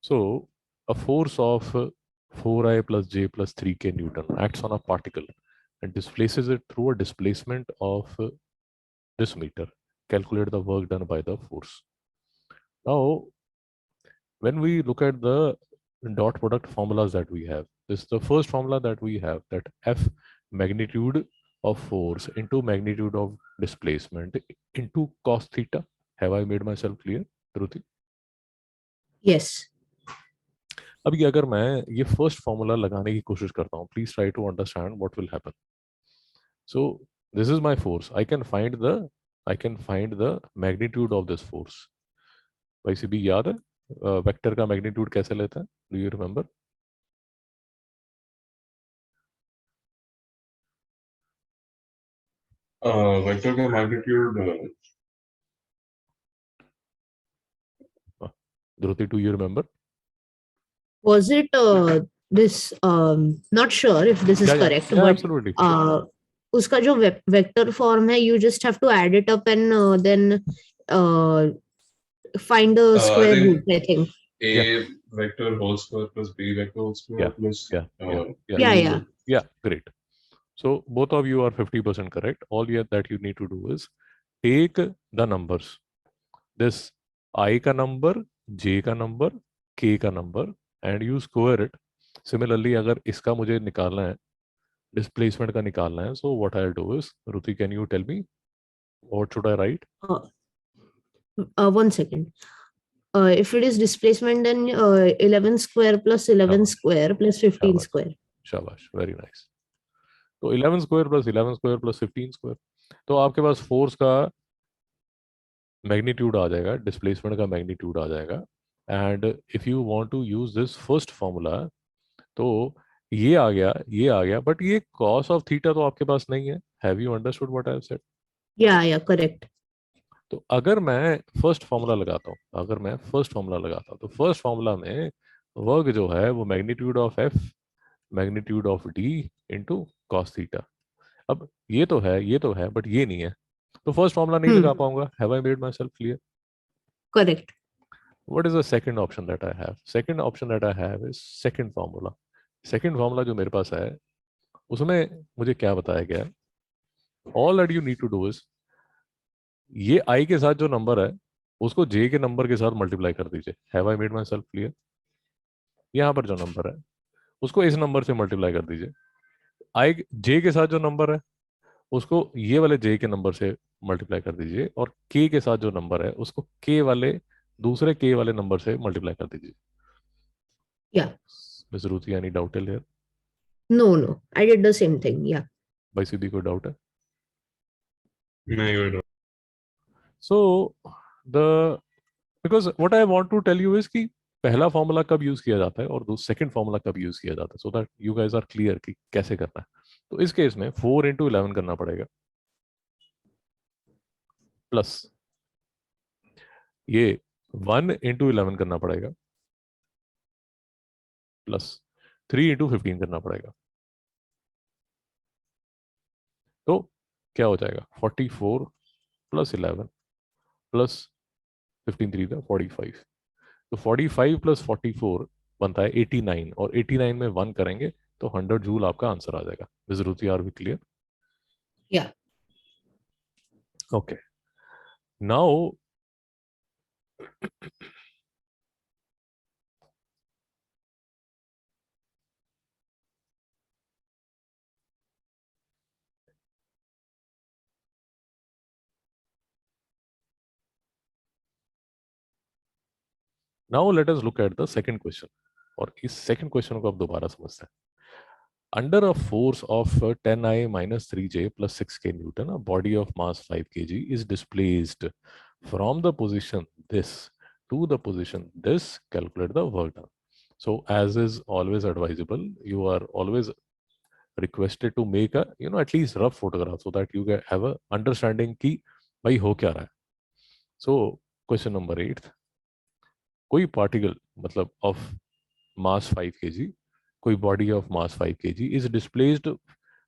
So a force of 4i plus j plus 3k Newton acts on a particle and displaces it through a displacement of this meter. Calculate the work done by the force. Now, when we look at the dot product formulas that we have, this is the first formula that we have, that F magnitude of force into magnitude of displacement into cos theta. Have I made myself clear, Dhruti? Yes. अभी अगर मैं ये first formula लगाने की कोशिश करता हूँ, please try to understand what will happen. So this is my force. I can find the magnitude of this force. भाई सी भी याद है वेक्टर का मैग्नीट्यूड कैसे लेते हैं? Do you remember? वेक्टर का magnitude Dhruti, do you remember? Was it this? Not sure if this is correct, yeah, but absolutely. उसका जो vector form है, you just have to add it up and then find the square root, I think. A vector whole square plus B vector whole square plus Yeah. Great. So both of you are 50% correct. All that you need to do is take the numbers. This I का number, J का number, K का number, and you square it. Similarly, अगर इसका मुझे निकालना है, displacement का निकालना है, so what I'll do is, Ruti, can you tell me what should I write? 1 second. If it is displacement, then 11 square plus 11 square plus 15 square. शाबाश, very nice. तो 11 square plus 11 square plus 15 square. तो आपके पास force का magnitude आ जाएगा, displacement का magnitude आ जाएगा. And if you want to use this first formula, तो ये आ गया, बट ये cos ऑफ थीटा तो आपके पास नहीं है. Have you understood what I have said? या करेक्ट. तो अगर मैं फर्स्ट फॉर्मूला लगाता हूँ, तो फर्स्ट फॉर्मूला में वर्क जो है वो magnitude of F magnitude of D into cos theta. अब ये तो है बट ये नहीं है, तो फर्स्ट फॉर्मूला नहीं लगा पाऊंगा. Have I made myself clear? Correct. What is the second option that I have? Second option that I have is second formula. Second formula जो मेरे पास है, उसमें मुझे क्या बताया गया है? All that you need to do is, ये I के साथ जो नंबर है उसको J के नंबर के साथ मल्टीप्लाई कर दीजिए. Have I made myself clear? यहाँ पर जो नंबर है उसको इस नंबर से मल्टीप्लाई कर दीजिए. J के साथ जो नंबर है उसको ये वाले J के नंबर से मल्टीप्लाई कर दीजिए, और K के साथ जो नंबर है उसको K वाले दूसरे K वाले नंबर से मल्टीप्लाई कर दीजिए. Yeah. Ms. Ruthi, any doubt here? No. I did the same thing. Yeah. भाई सीधी कोई डाउट है? नहीं. So because what I want to tell you is कि पहला फॉर्मूला कब यूज किया जाता है और सेकंड फॉर्मूला कब यूज किया जाता है, so that you guys are clear कि कैसे करना है. तो इस केस में 4 into 11 करना पड़ेगा, प्लस ये 1 into 11 करना पड़ेगा, प्लस 3 into 15 करना पड़ेगा. तो क्या हो जाएगा? 44 प्लस 11 प्लस 15 3 था 45. तो 45 प्लस 44 बनता है 89, और 89 में 1 करेंगे तो 100 जूल आपका आंसर आ जाएगा. Ruti, are we clear? Yeah. Okay. Now let us look at the second question. और इस second question को अब दोबारा समझते हैं. Under a force of 10I minus 3J plus 6K Newton, a body of mass 5 kg is displaced from the position this to the position this. Calculate the work done. So as is always advisable, you are always requested to make a at least rough photograph so that you have a understanding कि भाई हो क्या रहा है. So question number 8, कोई particle मतलब of mass 5 kg, कोई body of mass 5 kg is displaced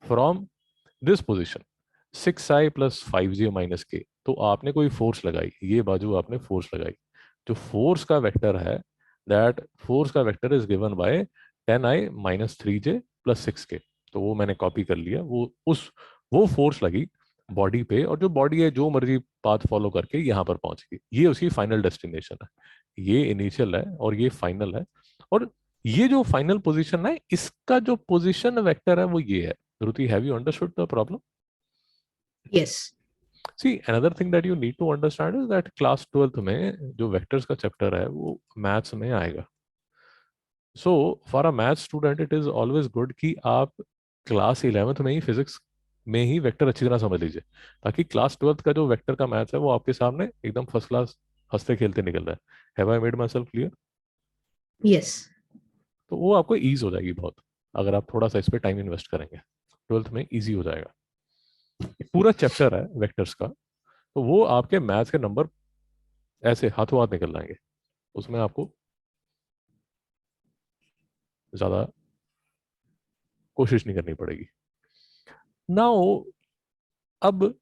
from this position 6i plus 5j minus k. तो आपने कोई फोर्स लगाई, ये बाजू आपने फोर्स लगाई. जो फोर्स का वेक्टर है that force का vector is given by 10i minus 3j plus 6k. तो वो मैंने कॉपी कर लिया, वो फोर्स लगी बॉडी पे, और जो बॉडी है जो मर्जी पाथ फॉलो करके यहाँ पर पहुंच गई, ये उसकी फाइनल डेस्टिनेशन है, ये इनिशियल है और ये फाइनल है, और ये जो फाइनल पोजीशन है इसका जो पोजीशन वेक्टर है वो ये है. Dhruti, have you understood the problem? Yes. See, another thing that you need to understand is that class 12th में जो वेक्टर्स का चैप्टर है वो मैथ्स में आएगा. So for a math student it is always good कि आप class 11th में ही फिजिक्स में ही वेक्टर अच्छी तरह समझ लीजिए, ताकि क्लास 12th का जो वेक्टर का मैथ्स है वो आपके सामने एकदम फर्स्ट क्लास हंसते खेलते निकल रहा है. Have I made myself clear? Yes. तो वो आपको ईज हो जाएगी बहुत, अगर आप थोड़ा सा इस पर टाइम इन्वेस्ट करेंगे, 12th में ईजी हो जाएगा. पूरा चैप्टर है वेक्टर्स का, तो वो आपके मैथ्स के नंबर ऐसे हाथों हाथ निकल जाएंगे, उसमें आपको ज्यादा कोशिश नहीं करनी पड़ेगी. नाउ अब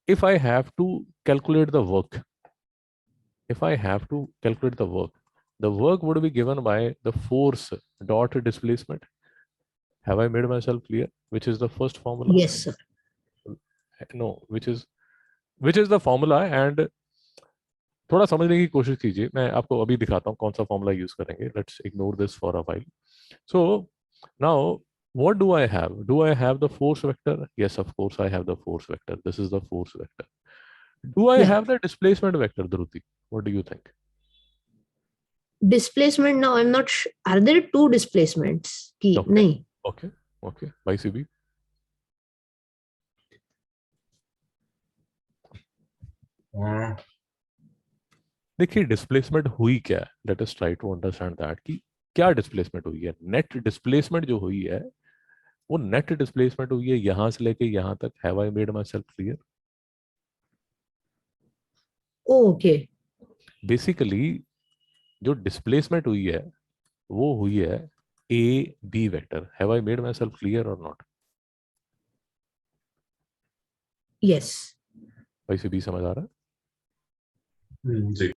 if I have to calculate the work, if I have to calculate the work would be given by the force dot displacement. Have I made myself clear? Which is the first formula? Yes, sir. No, which is the formula, and थोड़ा समझने की कोशिश कीजिए. मैं आपको अभी दिखाता हूँ कौन सा फॉर्मूला यूज करेंगे. Let's ignore this for a while. So now what do I have? Do I have the force vector? Yes, of course I have the force vector. This is the force vector. Do I Yeah. have the displacement vector, Dhruti? What do you think? Displacement, now I'm not sure. Are there two displacements? Ki, Okay. nahi. Okay. Okay. By CB. देखिए displacement हुई क्या है. Let us try to understand that कि क्या displacement हुई है. Net displacement जो हुई है वो नेट डिस्प्लेसमेंट हुई है यहां से लेके यहां तक. Have I made myself clear? Oh, okay. Basically जो डिस्प्लेसमेंट हुई है वो हुई है A B vector. Have I made myself clear और नॉट? Yes. भाई से बी समझ आ रहा है? जी.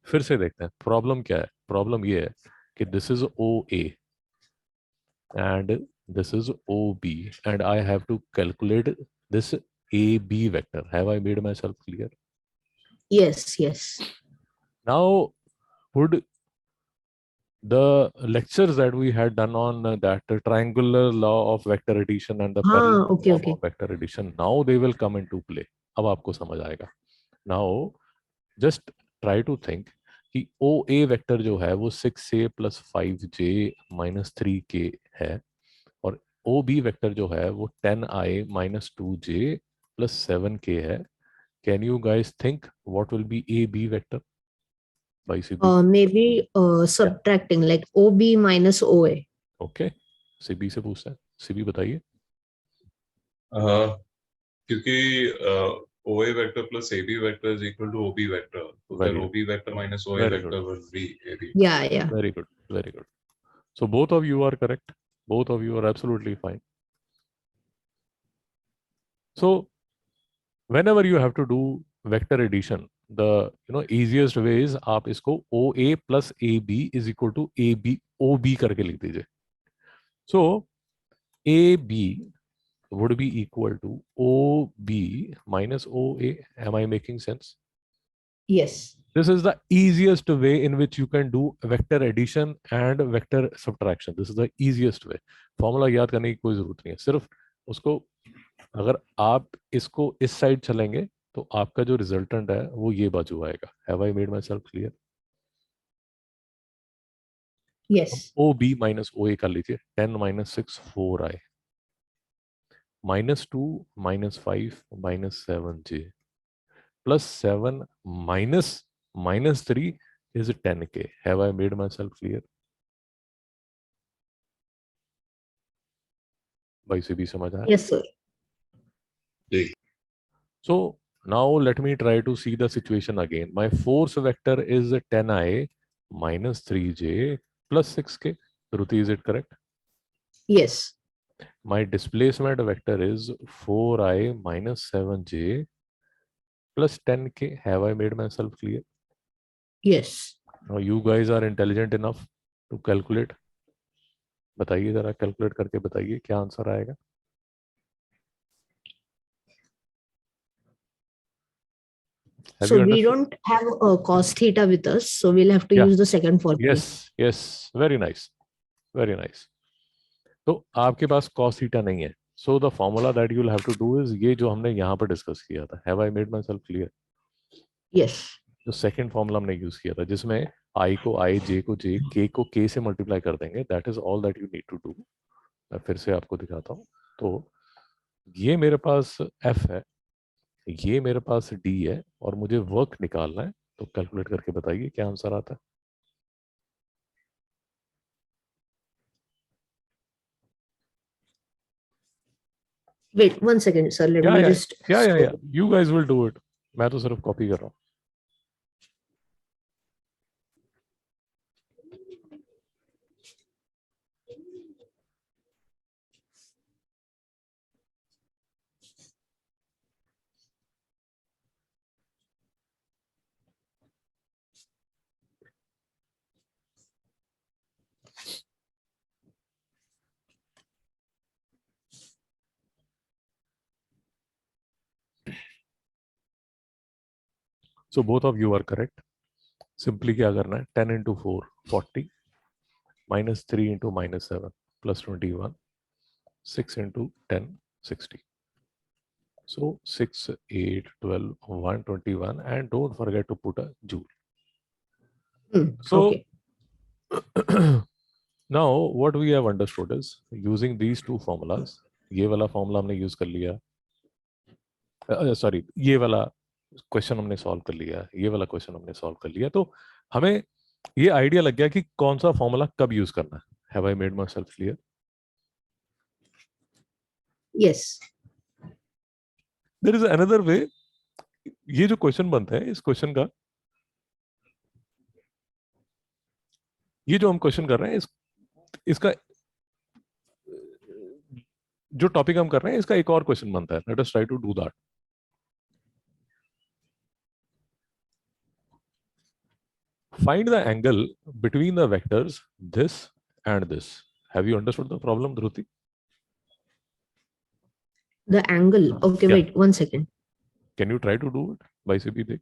फिर से देखते हैं प्रॉब्लम क्या है. प्रॉब्लम ये है कि this is O A and this is OB and I have to calculate this AB vector. Have I made myself clear? Yes. Yes. Now, would the lectures that we had done on that triangular law of vector addition and the parallel Okay. law Okay. of vector addition, now they will come into play. अब आपको समझ आएगा. Now, just try to think कि OA vector जो है वो 6A plus 5J minus 3K है, और ओ बी वेक्टर जो है वो 10i minus 2j plus 7k है. Can you guys think what will be A B vector by CB? Maybe subtracting like OB minus OA. Okay, CB से पूछते हैं. CB बताइए. क्योंकि OA vector plus AB vector is equal to OB vector. So Very then good. OB vector minus OA Very vector will be AB. Yeah. Yeah. Very good. Very good. So both of you are correct. Both of you are absolutely fine. So whenever you have to do vector addition, the easiest way is आप इसको OA plus AB is equal to AB OB करके लिख दीजिए. So AB would be equal to OB minus OA. Am I making sense? Yes. This is the easiest way in which you can do vector addition and vector subtraction. This is the easiest way. Formula याद करने की कोई जरूरत नहीं है. सिर्फ उसको अगर आप इसको इस साइड चलेंगे तो आपका जो रिजल्टेंट है वो ये बाजू आएगा. Have I made myself clear? Yes. OB minus OA कर लीजिए. 10 minus 6 4i minus 2 minus 5 minus 7j plus 7 minus 3 is 10k. Have I made myself clear? भाई से भी समझ आया? Yes, sir. So now let me try to see the situation again. My force vector is 10i minus 3j plus 6k. Dhruti, is it correct? Yes. My displacement vector is 4i minus 7j plus 10k. Have I made myself clear? Yes. Now you guys are intelligent enough to calculate. बताइए जरा, calculate करके बताइए क्या answer आएगा. Have So you we understood? don't have cos theta with us, so we'll have to Yeah. use the second formula. Yes, yes, very nice, very nice. तो आपके पास cos theta नहीं है. So the formula that you'll have to do is ये जो हमने यहाँ पर discuss किया था. Have I made myself clear? Yes. जो सेकंड फॉर्मूला हमने यूज किया था जिसमें i को i, j को j, k को k से मल्टीप्लाई कर देंगे. That is all that you need to do. मैं फिर से आपको दिखाता हूँ. तो ये मेरे पास f है, ये मेरे पास d है, और मुझे वर्क निकालना है. तो कैलकुलेट करके बताइए क्या आंसर आता है. Wait 1 second, sir. Let me just. या you guys will do it. मैं तो सिर्फ कॉपी कर रहा हूँ. So both of you are correct. Simply क्या करना है, 10 into 4 40 minus 3 into minus 7 plus 21, 6 into 10 60. So 6, 8, 12, 121, and don't forget to put a joule. So Okay. now what we have understood is using these two formulas. ये वाला formula हमने use कर लिया, sorry ये वाला क्वेश्चन हमने सॉल्व कर लिया, ये वाला क्वेश्चन हमने सॉल्व कर लिया. तो हमें ये आइडिया लग गया कि कौन सा फॉर्मूला कब यूज करना है. Have I made myself clear? Yes. There is another way. ये जो क्वेश्चन बनता है, इस क्वेश्चन का, ये जो हम क्वेश्चन कर रहे हैं, इसका जो टॉपिक हम कर रहे हैं, इसका एक और क्वेश्चन बनता है. Let us try to do that. Find the angle between the vectors this and this. Have you understood the problem, Dhruti? The angle. Okay, Yeah. wait 1 second. Can you try to do it? By CP Dekh.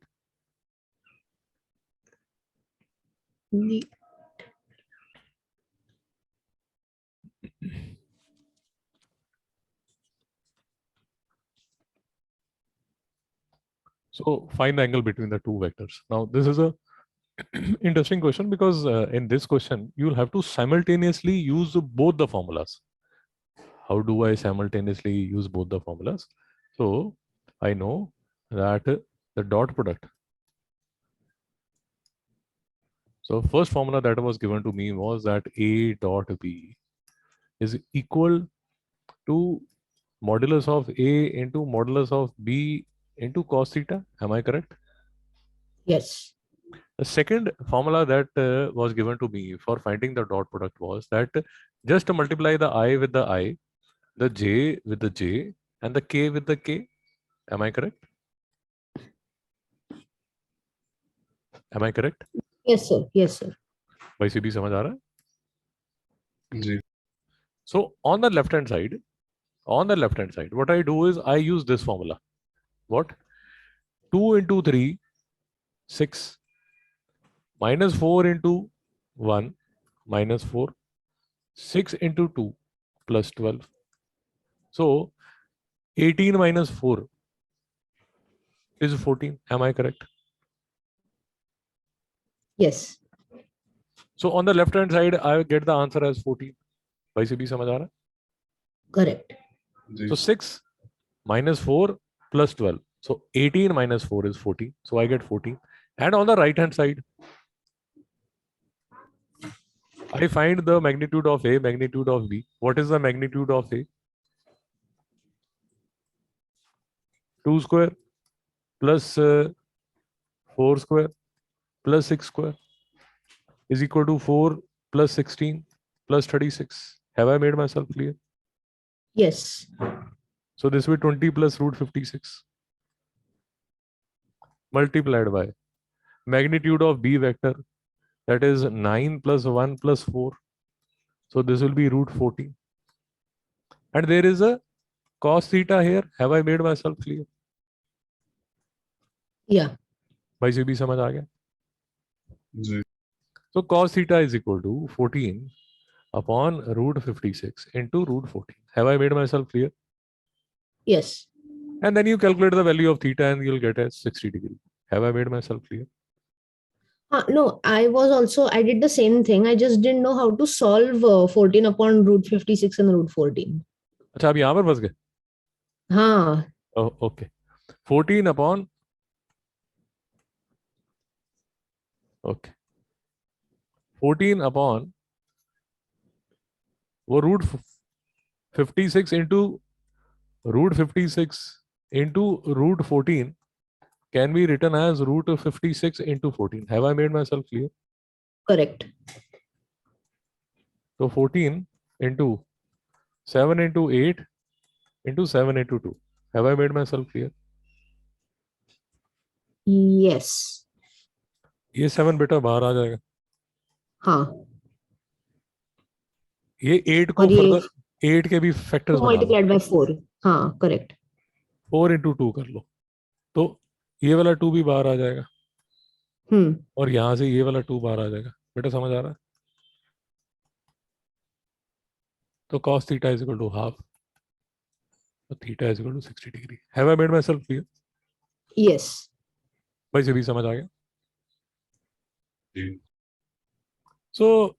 So find the angle between the two vectors. Now this is a interesting question because in this question you'll have to simultaneously use both the formulas. How do I simultaneously use both the formulas? So I know that the dot product. So first formula that was given to me was that A dot B is equal to modulus of A into modulus of B into cos theta. Am I correct? Yes. The second formula that was given to me for finding the dot product was that just multiply the I with the I, the J with the J, and the K with the K. Am I correct? Am I correct? Yes, sir. Yes, sir. भाई सीधी समझ आ रहा है? जी. So on the left hand side, what I do is I use this formula. What? 2 into 3, 6, minus 4 into 1, minus 4, 6 into 2, plus 12. So 18 minus 4 is 14. Am I correct? Yes. So on the left hand side, I get the answer as 14. भाई से भी समझ आ रहा है? Correct. Ji. So 6 minus 4 plus 12. So 18 minus 4 is 14. So I get 14. And on the right hand side, I find the magnitude of A, magnitude of B. What is the magnitude of A? 2 square plus 4 square plus 6 square is equal to 4 plus 16 plus 36. Have I made myself clear? Yes. So this will be 20 plus root 56 multiplied by magnitude of B vector That is 9 plus 1 plus 4. So this will be root 14. And there is a cos theta here. Have I made myself clear? Yeah. भाई से भी समझ आ गया? जी. So cos theta is equal to 14 upon root 56 into root 14. Have I made myself clear? Yes. And then you calculate the value of theta and you'll get a 60 degree. Have I made myself clear? No, I did the same thing. I just didn't know how to solve 14 upon root 56 and root 14. अच्छा आप यहाँ पर फंस गए? हाँ. Oh, okay. 14 upon. Okay. 14 upon वो root 56 into root 56 into root 14 can be written as root 56 into 14. Have I made myself clear? Correct. So 14 into 7 into 8 into 7 into 2. Have I made myself clear? Yes. ये 7 बेटा बाहर आ जाएगा. हाँ. ये 8 को और ये फर्दर 8 के भी फैक्टर्स बना लो. multiplied by 4. हाँ, correct. 4 into 2 कर लो. तो ये वाला 2 भी बाहर आ जाएगा. और यहां से ये वाला 2 बाहर आ जाएगा. बेटा समझ आ रहा है? तो cos theta is equal to half. So theta is equal to 60 degree. Have I made myself clear? Yes. भाई से भी समझ आ गया? जी. So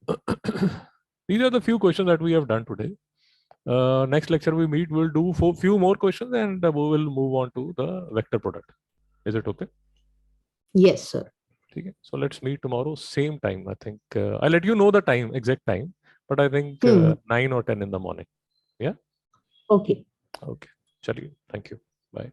these are the few questions that we have done today. Next lecture we meet, we'll do few more questions and we will move on to the vector product. Is it okay? Yes, sir. Okay. So let's meet tomorrow, same time. I think I'll let you know the time, exact time, but I think 9 or 10 in the morning. Yeah. Okay. Okay. Chaliye. Thank you. Bye.